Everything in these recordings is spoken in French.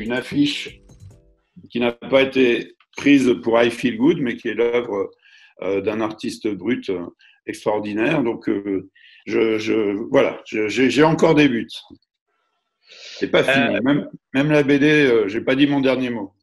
une affiche qui n'a pas été prise pour I Feel Good, mais qui est l'œuvre d'un artiste brut extraordinaire. Donc, voilà, j'ai encore des buts. C'est pas fini. Même la BD, j'ai pas dit mon dernier mot.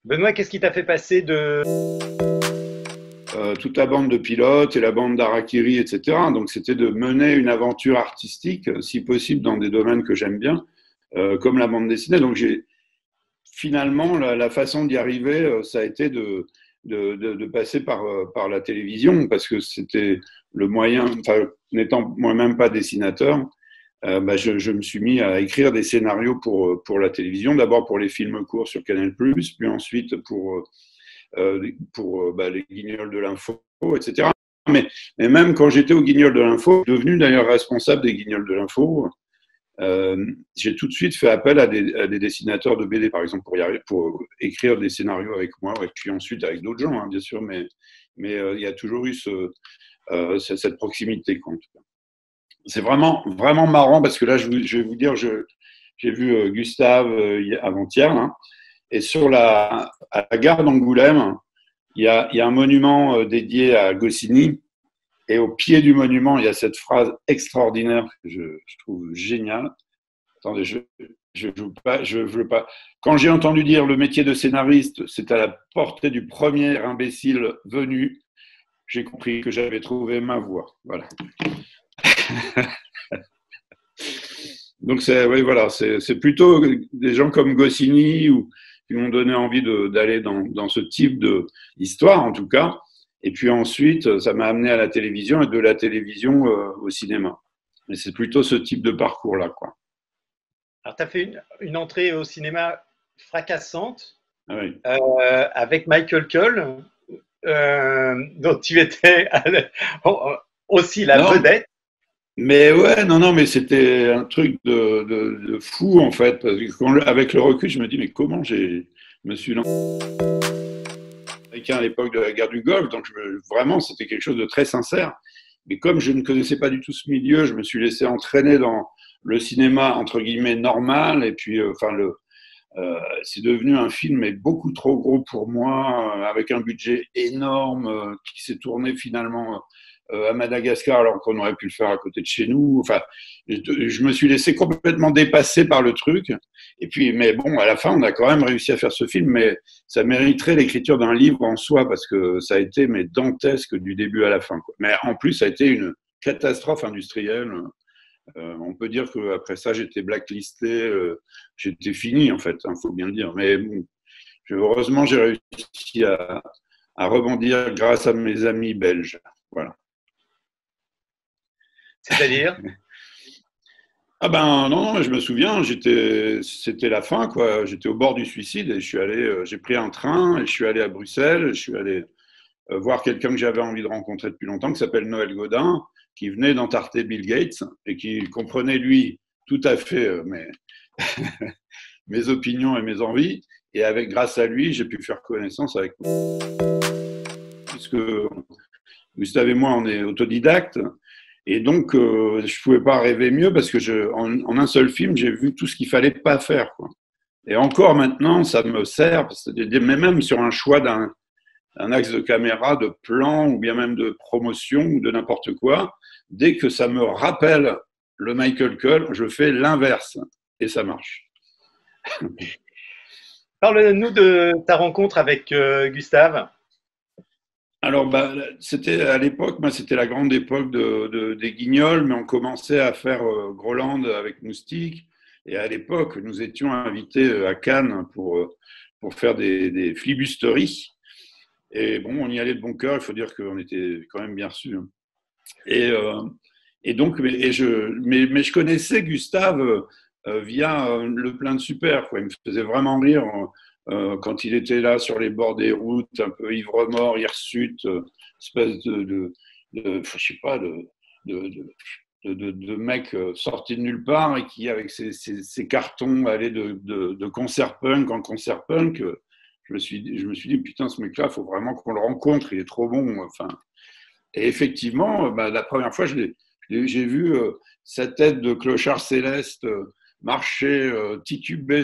Benoît, qu'est-ce qui t'a fait passer de... Toute la bande de pilotes et la bande d'Harakiri, etc. Donc, c'était de mener une aventure artistique, si possible, dans des domaines que j'aime bien, comme la bande dessinée. Donc, finalement, la façon d'y arriver, ça a été de passer par la télévision, parce que c'était le moyen, enfin, n'étant moi-même pas dessinateur, je me suis mis à écrire des scénarios pour la télévision, d'abord pour les films courts sur Canal+, puis ensuite pour les Guignols de l'info, etc. Mais même quand j'étais au Guignol de l'info, devenu d'ailleurs responsable des Guignols de l'info, j'ai tout de suite fait appel à des dessinateurs de BD, par exemple, pour écrire des scénarios avec moi, et puis ensuite avec d'autres gens, hein, bien sûr, mais il y a toujours eu cette proximité, quoi, en tout cas. C'est vraiment, vraiment marrant, parce que là, je vais vous dire, j'ai vu Gustave avant-hier, hein, et à la gare d'Angoulême, il y a un monument dédié à Goscinny, et au pied du monument, il y a cette phrase extraordinaire que je trouve géniale. Attendez, je veux pas. Quand j'ai entendu dire le métier de scénariste, c'est à la portée du premier imbécile venu, j'ai compris que j'avais trouvé ma voie. Voilà. Donc oui, voilà, c'est plutôt des gens comme Goscinny qui m'ont donné envie d'aller dans ce type d'histoire, en tout cas. Et puis ensuite, ça m'a amené à la télévision, et de la télévision au cinéma. Mais c'est plutôt ce type de parcours-là, quoi. Alors, tu as fait une entrée au cinéma fracassante Oui. avec Michael Cull, dont tu étais aussi la vedette. Mais ouais, non, mais c'était un truc de fou, en fait. Parce que avec le recul, je me dis, mais comment je me suis lancé à l'époque de la guerre du Golfe, donc vraiment, c'était quelque chose de très sincère. Mais comme je ne connaissais pas du tout ce milieu, je me suis laissé entraîner dans le cinéma, entre guillemets, normal, et puis, c'est devenu un film mais beaucoup trop gros pour moi, avec un budget énorme, qui s'est tourné finalement à Madagascar, alors qu'on aurait pu le faire à côté de chez nous. Enfin, je me suis laissé complètement dépasser par le truc. Et puis, mais bon, à la fin, on a quand même réussi à faire ce film, mais ça mériterait l'écriture d'un livre en soi, parce que ça a été mais dantesque du début à la fin, quoi. Mais en plus, ça a été une catastrophe industrielle. On peut dire qu'après ça, j'étais blacklisté, j'étais fini, en fait, il faut bien le dire. Mais bon, heureusement, j'ai réussi à rebondir grâce à mes amis belges. Voilà. C'est-à-dire? Ah ben non, je me souviens, c'était la fin, quoi. J'étais au bord du suicide, et j'ai pris un train et je suis allé à Bruxelles. Je suis allé voir quelqu'un que j'avais envie de rencontrer depuis longtemps, qui s'appelle Noël Godin, qui venait d'entarter Bill Gates et qui comprenait, lui, tout à fait mes opinions et mes envies. Et grâce à lui, j'ai pu faire connaissance avec lui. Puisque Gustave et moi, on est autodidactes. Et donc, je ne pouvais pas rêver mieux, parce que en un seul film, j'ai vu tout ce qu'il ne fallait pas faire, quoi. Et encore maintenant, ça me sert, mais même sur un choix d'un axe de caméra, de plan, ou bien même de promotion, ou de n'importe quoi, dès que ça me rappelle le Michael Cull, je fais l'inverse, et ça marche. Parle-nous de ta rencontre avec Gustave. Alors, c'était à l'époque, c'était la grande époque des Guignols, mais on commençait à faire Groland avec Moustique. Et à l'époque, nous étions invités à Cannes pour faire des flibusteries. Et bon, on y allait de bon cœur, il faut dire qu'on était quand même bien reçus. Et donc, mais je connaissais Gustave via Le Plein de Super, quoi. Il me faisait vraiment rire quand il était là sur les bords des routes, un peu ivre-mort, hirsute, espèce je sais pas, de mec sorti de nulle part, et qui, avec ses cartons, allait de concert punk en concert punk. Je me suis dit, putain, ce mec-là, il faut vraiment qu'on le rencontre, il est trop bon. Enfin, et effectivement, la première fois, j'ai vu sa tête de clochard céleste marchait titubé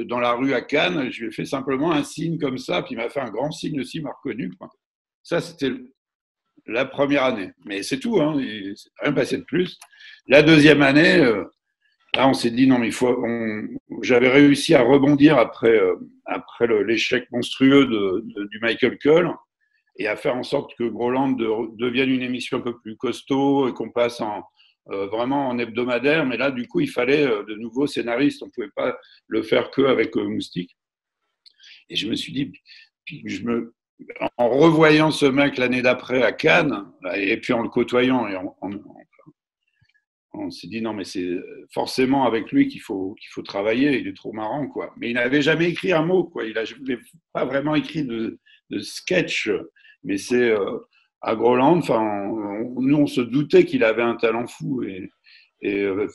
dans la rue à Cannes. Je lui ai fait simplement un signe comme ça, puis il m'a fait un grand signe aussi, il m'a reconnu, quoi. Ça, c'était la première année. Mais c'est tout, hein, il s'est rien passé de plus. La deuxième année, là, on s'est dit, non, mais j'avais réussi à rebondir après l'échec monstrueux du Michael Cull et à faire en sorte que Groland devienne une émission un peu plus costaud et qu'on passe vraiment en hebdomadaire. Mais là, du coup, il fallait de nouveaux scénaristes. On ne pouvait pas le faire qu'avec Moustique. Et je me suis dit, en revoyant ce mec l'année d'après à Cannes, et puis en le côtoyant, et on s'est dit non, mais c'est forcément avec lui qu'il faut travailler, il est trop marrant, quoi. Mais il n'avait jamais écrit un mot, quoi. Il n'avait pas vraiment écrit de sketch, mais c'est à Groland, nous on se doutait qu'il avait un talent fou, et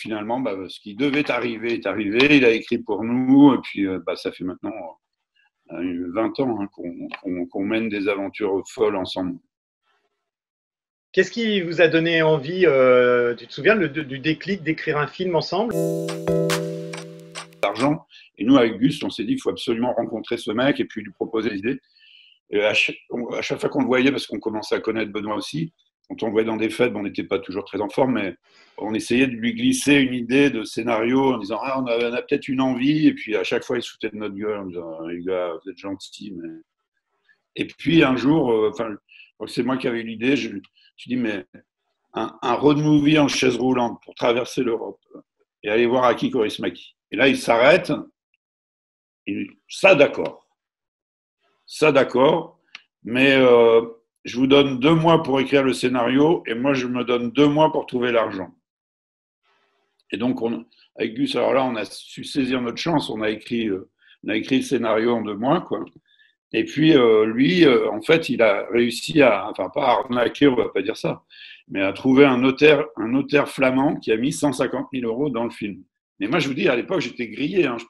finalement, ce qui devait arriver est arrivé, il a écrit pour nous, et puis ça fait maintenant 20 ans hein, qu'on mène des aventures folles ensemble. Qu'est-ce qui vous a donné envie, tu te souviens du déclic d'écrire un film ensemble? L'argent. Et nous, avec Gus, on s'est dit qu'il faut absolument rencontrer ce mec et puis lui proposer des idées. Et à chaque fois qu'on le voyait, parce qu'on commençait à connaître Benoît aussi, quand on le voyait dans des fêtes, on n'était pas toujours très en forme, mais on essayait de lui glisser une idée de scénario en disant on a peut-être une envie, et puis à chaque fois il se foutait de notre gueule en disant les gars, vous êtes gentils. Mais... Et puis un jour, c'est moi qui avais eu l'idée, je me suis dit mais un road movie en chaise roulante pour traverser l'Europe et aller voir Aki Kaurismäki. Et là il s'arrête, ça d'accord, mais je vous donne 2 mois pour écrire le scénario et moi je me donne 2 mois pour trouver l'argent. Et donc avec Gus, alors là on a su saisir notre chance, on a écrit le scénario en 2 mois, quoi. Et puis lui, en fait, il a réussi pas à arnaquer, on va pas dire ça, mais à trouver un notaire flamand qui a mis 150 000 € dans le film. Mais moi je vous dis, à l'époque j'étais grillé, hein, je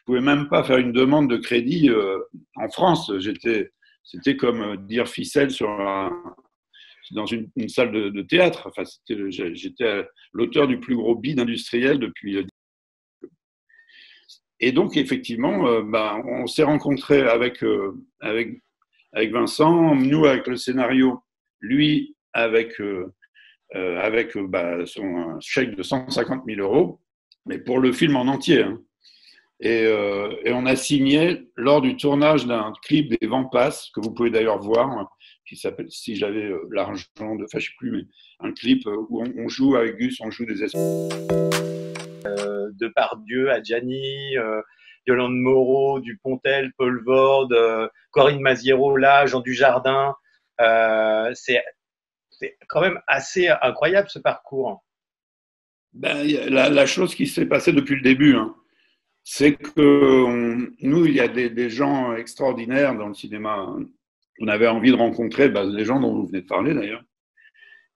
pouvais même pas faire une demande de crédit en France. C'était comme dire ficelle dans une salle de théâtre. Enfin, j'étais l'auteur du plus gros bid industriel depuis. Et donc, effectivement, on s'est rencontrés avec Vincent, nous avec le scénario, lui avec son chèque de 150 000 €, mais pour le film en entier. Hein. Et on a signé lors du tournage d'un clip des Vents Passent, que vous pouvez d'ailleurs voir, qui s'appelle Si j'avais l'argent de, je sais plus, mais un clip où on joue avec Gus, on joue des esprits. Depardieu, Adjani, Yolande Moreau, Dupontel, Paul Vord, Corinne Maziero, là, Jean Dujardin. C'est quand même assez incroyable ce parcours. La chose qui s'est passée depuis le début, hein, c'est que nous, il y a des gens extraordinaires dans le cinéma. On avait envie de rencontrer les gens dont vous venez de parler d'ailleurs.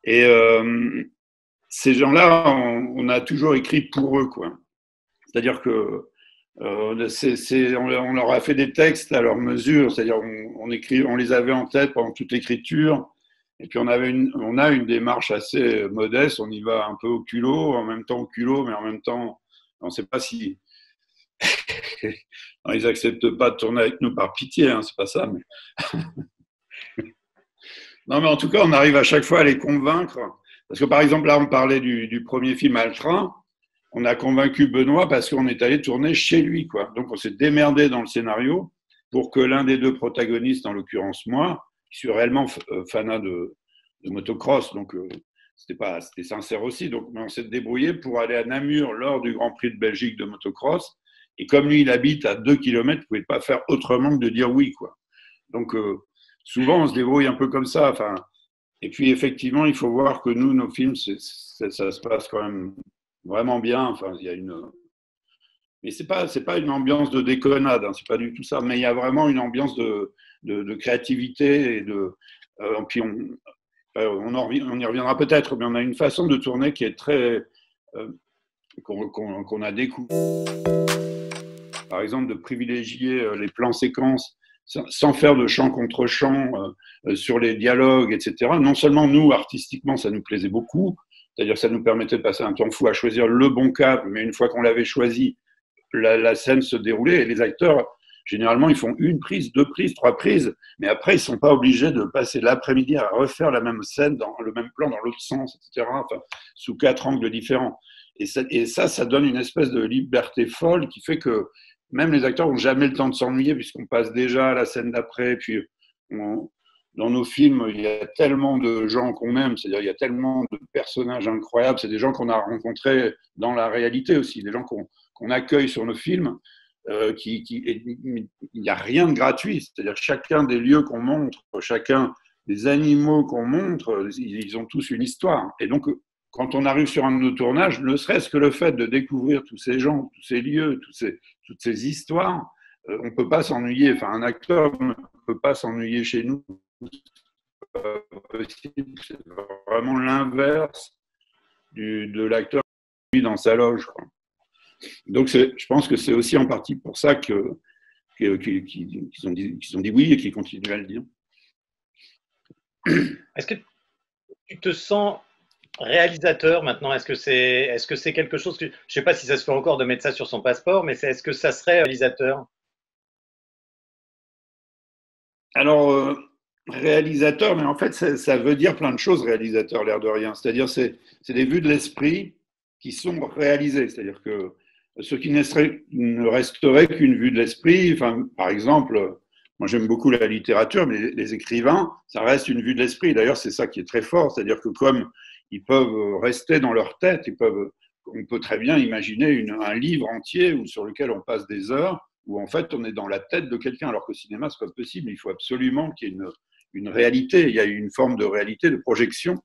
Et ces gens-là, on a toujours écrit pour eux, quoi. C'est-à-dire que on leur a fait des textes à leur mesure, c'est-à-dire on les avait en tête pendant toute l'écriture. Et puis on a une démarche assez modeste, on y va un peu au culot, en même temps au culot, mais en même temps, on ne sait pas si non, ils n'acceptent pas de tourner avec nous par pitié, hein, c'est pas ça. Mais... non, mais en tout cas, on arrive à chaque fois à les convaincre. Parce que par exemple, là, on parlait du premier film Altrin. On a convaincu Benoît parce qu'on est allé tourner chez lui, quoi. Donc on s'est démerdé dans le scénario pour que l'un des 2 protagonistes, en l'occurrence moi, qui suis réellement fanat de motocross, donc c'était sincère aussi. Donc on s'est débrouillé pour aller à Namur lors du Grand Prix de Belgique de motocross. Et comme lui, il habite à 2 km, vous ne pouvez pas faire autrement que de dire oui, quoi. Donc souvent, on se débrouille un peu comme ça. Enfin, et puis effectivement, il faut voir que nous, nos films, ça se passe quand même vraiment bien. Enfin, il y a mais c'est pas une ambiance de déconnade, hein, c'est pas du tout ça. Mais il y a vraiment une ambiance de créativité et puis on y reviendra peut-être, mais on a une façon de tourner qui est très qu'on a découvert. Par exemple, de privilégier les plans séquences sans faire de chant contre chant sur les dialogues, etc. Non seulement nous, artistiquement, ça nous plaisait beaucoup, C'est-à-dire que ça nous permettait de passer un temps fou à choisir le bon cap, mais une fois qu'on l'avait choisi, la scène se déroulait et les acteurs, généralement, ils font une prise, deux prises, trois prises, mais après, ils ne sont pas obligés de passer l'après-midi à refaire la même scène dans le même plan, dans l'autre sens, etc., enfin, sous 4 angles différents. Et ça donne une espèce de liberté folle qui fait que même les acteurs n'ont jamais le temps de s'ennuyer puisqu'on passe déjà à la scène d'après. Puis, dans nos films, il y a tellement de gens qu'on aime, c'est-à-dire il y a tellement de personnages incroyables. C'est des gens qu'on a rencontrés dans la réalité aussi, des gens qu'on accueille sur nos films. Il n'y a rien de gratuit. C'est-à-dire chacun des lieux qu'on montre, chacun des animaux qu'on montre, ils ont tous une histoire. Et donc, quand on arrive sur un de nos tournages, ne serait-ce que le fait de découvrir tous ces gens, tous ces lieux, toutes ces histoires, on ne peut pas s'ennuyer. Enfin, un acteur ne peut pas s'ennuyer chez nous. C'est vraiment l'inverse de l'acteur dans sa loge, quoi. Donc, je pense que c'est aussi en partie pour ça qu'ils ont dit oui et qu'ils continuent à le dire. Est-ce que tu te sens réalisateur maintenant? Est-ce que c'est quelque chose que, je ne sais pas si ça se fait encore de mettre ça sur son passeport, mais est-ce que ça serait réalisateur? Alors, réalisateur, mais en fait, ça veut dire plein de choses, réalisateur, l'air de rien. C'est-à-dire, c'est des vues de l'esprit qui sont réalisées. C'est-à-dire que ce qui ne resterait qu'une vue de l'esprit, enfin, par exemple, moi j'aime beaucoup la littérature, mais les écrivains, ça reste une vue de l'esprit. D'ailleurs, c'est ça qui est très fort, c'est-à-dire que comme ils peuvent rester dans leur tête, on peut très bien imaginer un livre entier sur lequel on passe des heures, où en fait on est dans la tête de quelqu'un, alors qu'au cinéma, c'est pas possible. Il faut absolument qu'il y ait une réalité, il y a une forme de réalité, de projection.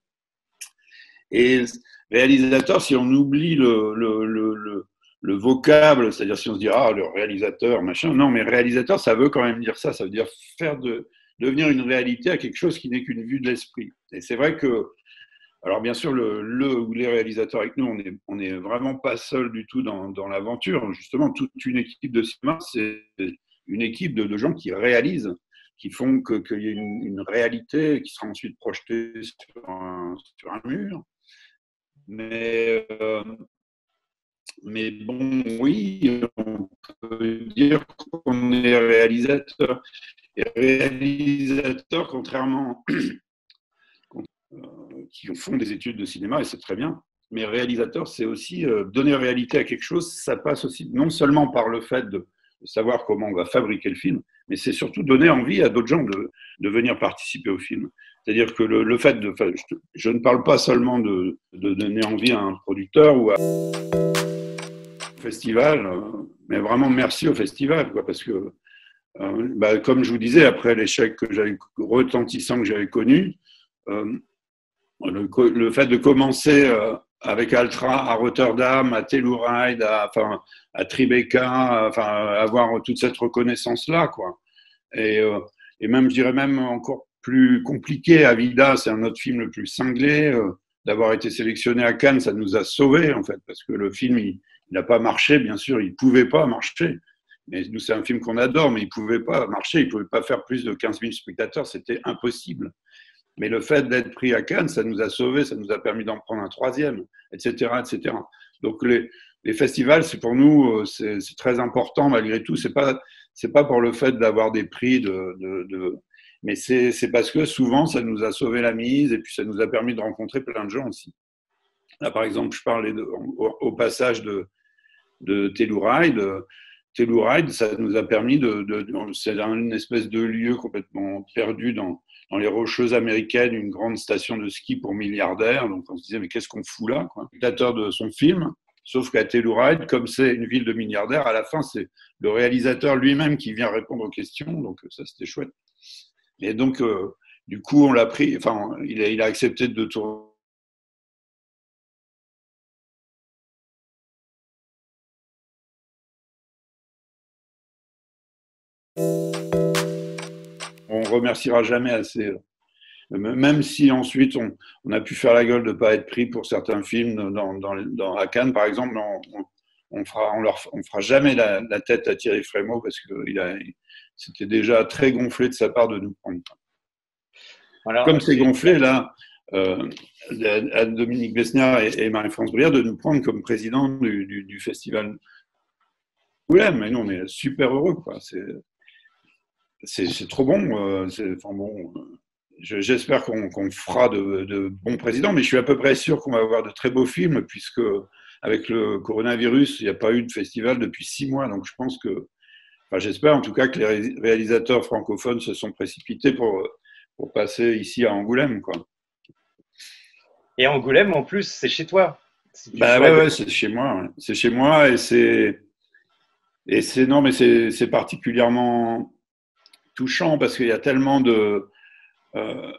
Et réalisateur, si on oublie le vocable, c'est-à-dire si on se dit ah le réalisateur machin, non, mais réalisateur ça veut quand même dire ça veut dire devenir une réalité à quelque chose qui n'est qu'une vue de l'esprit. Et c'est vrai que, alors bien sûr les réalisateurs avec nous, on est vraiment pas seul du tout dans l'aventure. Justement, toute une équipe de cinéma, c'est une équipe de gens qui réalisent, qui font qu'il y ait une réalité qui sera ensuite projetée sur un mur. Mais bon, oui, on peut dire qu'on est réalisateur. Et réalisateur, contrairement qui font des études de cinéma, et c'est très bien, mais réalisateur, c'est aussi donner réalité à quelque chose. Ça passe aussi non seulement par le fait de savoir comment on va fabriquer le film, mais c'est surtout donner envie à d'autres gens de venir participer au film. C'est-à-dire que le fait de... Je ne parle pas seulement de donner envie à un producteur ou à un festival, mais vraiment merci au festival, quoi, parce que, comme je vous disais, après l'échec retentissant que j'avais connu, le fait de commencer avec Altra à Rotterdam, à Telluride, à Tribeca, avoir toute cette reconnaissance-là, quoi. Et même, je dirais même encore plus compliqué, Avida, c'est un autre film le plus cinglé. D'avoir été sélectionné à Cannes, ça nous a sauvés, en fait, parce que le film, il n'a pas marché, bien sûr, il ne pouvait pas marcher. Mais nous, c'est un film qu'on adore, mais il ne pouvait pas marcher, il ne pouvait pas faire plus de 15 000 spectateurs, c'était impossible. Mais le fait d'être pris à Cannes, ça nous a sauvés, ça nous a permis d'en prendre un troisième, etc., etc. Donc les festivals, c'est pour nous, c'est très important malgré tout. C'est pas pour le fait d'avoir des prix mais c'est parce que souvent ça nous a sauvé la mise et puis ça nous a permis de rencontrer plein de gens aussi. Là, par exemple, je parlais au passage de Telluride. Telluride, ça nous a permis c'est une espèce de lieu complètement perdu dans les Rocheuses américaines, une grande station de ski pour milliardaires. Donc on se disait, mais qu'est-ce qu'on fout là, quoi. Le spectateur de son film, sauf qu'à Telluride, comme c'est une ville de milliardaires, à la fin, c'est le réalisateur lui-même qui vient répondre aux questions. Donc ça, c'était chouette. Et donc, du coup, on l'a pris, il a accepté de tourner. On remerciera jamais assez. Même si ensuite on a pu faire la gueule de ne pas être pris pour certains films à Cannes, par exemple, on fera jamais la tête à Thierry Frémaux parce que c'était déjà très gonflé de sa part de nous prendre. Alors, comme c'est gonflé là, euh, à Dominique Besniard et Marie-France Brière de nous prendre comme président du festival Angoulême. Mais nous, on est super heureux, quoi. C'est trop bon. Enfin bon, j'espère qu'on fera de bons présidents, mais je suis à peu près sûr qu'on va avoir de très beaux films, puisque avec le coronavirus, il n'y a pas eu de festival depuis 6 mois. Donc je pense que, enfin, j'espère en tout cas que les réalisateurs francophones se sont précipités pour passer ici à Angoulême, quoi. Et Angoulême, en plus, c'est chez toi. Si tu Bah ouais, choisis. ouais, c'est chez moi. Ouais. C'est chez moi et non, mais c'est particulièrement touchant parce qu'il y a tellement de. Euh,